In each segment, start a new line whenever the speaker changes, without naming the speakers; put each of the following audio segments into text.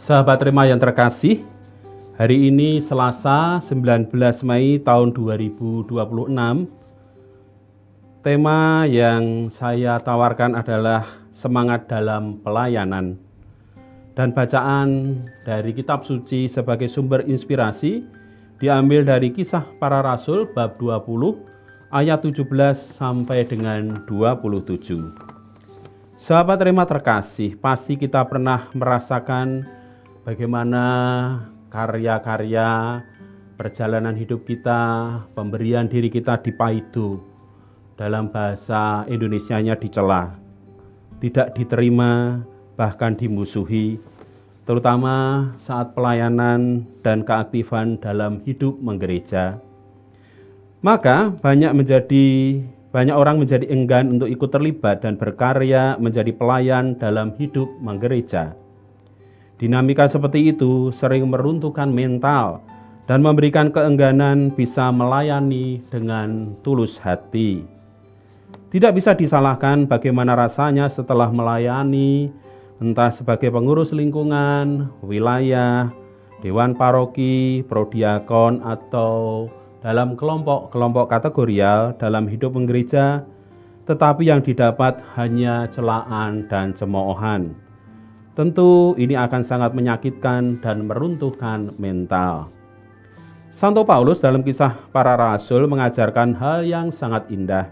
Sahabat Rema yang terkasih, hari ini Selasa 19 Mei tahun 2026. Tema yang saya tawarkan adalah semangat dalam pelayanan. Dan bacaan dari kitab suci sebagai sumber inspirasi diambil dari Kisah Para Rasul bab 20 ayat 17 sampai dengan 27. Sahabat Rema terkasih, pasti kita pernah merasakan bagaimana karya-karya perjalanan hidup kita, pemberian diri kita dipaidu, dalam bahasa Indonesianya dicela, tidak diterima, bahkan dimusuhi, terutama saat pelayanan dan keaktifan dalam hidup menggereja. Maka banyak orang menjadi enggan untuk ikut terlibat dan berkarya menjadi pelayan dalam hidup menggereja. Dinamika seperti itu sering meruntuhkan mental dan memberikan keengganan bisa melayani dengan tulus hati. Tidak bisa disalahkan bagaimana rasanya setelah melayani, entah sebagai pengurus lingkungan, wilayah, dewan paroki, prodiakon, atau dalam kelompok-kelompok kategorial dalam hidup menggereja, tetapi yang didapat hanya celaan dan cemoohan. Tentu ini akan sangat menyakitkan dan meruntuhkan mental. Santo Paulus dalam Kisah Para Rasul mengajarkan hal yang sangat indah.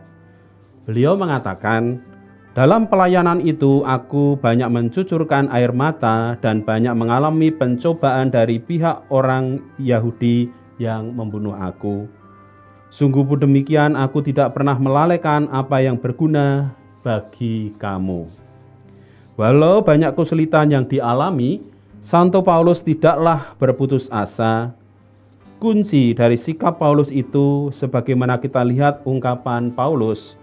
Beliau mengatakan, dalam pelayanan itu aku banyak mencucurkan air mata dan banyak mengalami pencobaan dari pihak orang Yahudi yang membunuh aku. Sungguh pun demikian, aku tidak pernah melalaikan apa yang berguna bagi kamu. Walau banyak kesulitan yang dialami, Santo Paulus tidaklah berputus asa. Kunci dari sikap Paulus itu, sebagaimana kita lihat ungkapan Paulus,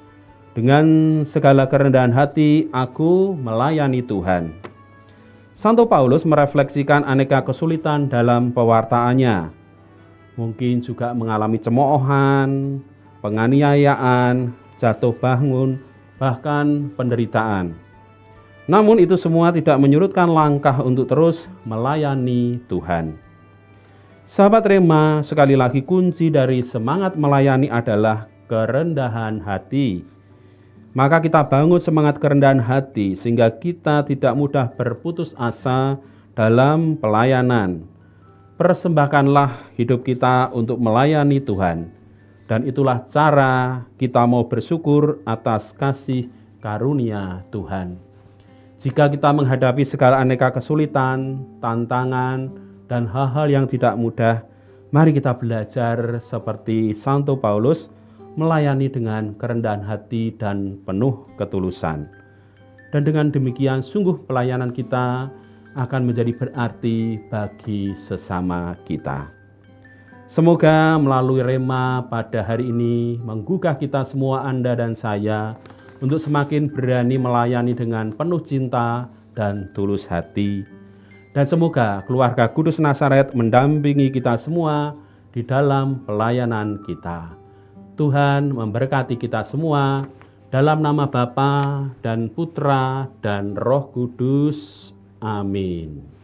dengan segala kerendahan hati aku melayani Tuhan. Santo Paulus merefleksikan aneka kesulitan dalam pewartaannya. Mungkin juga mengalami cemoohan, penganiayaan, jatuh bangun, bahkan penderitaan. Namun itu semua tidak menyurutkan langkah untuk terus melayani Tuhan. Sahabat Rema, sekali lagi kunci dari semangat melayani adalah kerendahan hati. Maka kita bangun semangat kerendahan hati sehingga kita tidak mudah berputus asa dalam pelayanan. Persembahkanlah hidup kita untuk melayani Tuhan. Dan itulah cara kita mau bersyukur atas kasih karunia Tuhan. Jika kita menghadapi segala aneka kesulitan, tantangan, dan hal-hal yang tidak mudah, mari kita belajar seperti Santo Paulus melayani dengan kerendahan hati dan penuh ketulusan. Dan dengan demikian sungguh pelayanan kita akan menjadi berarti bagi sesama kita. Semoga melalui Rema pada hari ini menggugah kita semua, Anda dan saya, untuk semakin berani melayani dengan penuh cinta dan tulus hati. Dan semoga keluarga Kudus Nazaret mendampingi kita semua di dalam pelayanan kita. Tuhan memberkati kita semua dalam nama Bapa dan Putra dan Roh Kudus. Amin.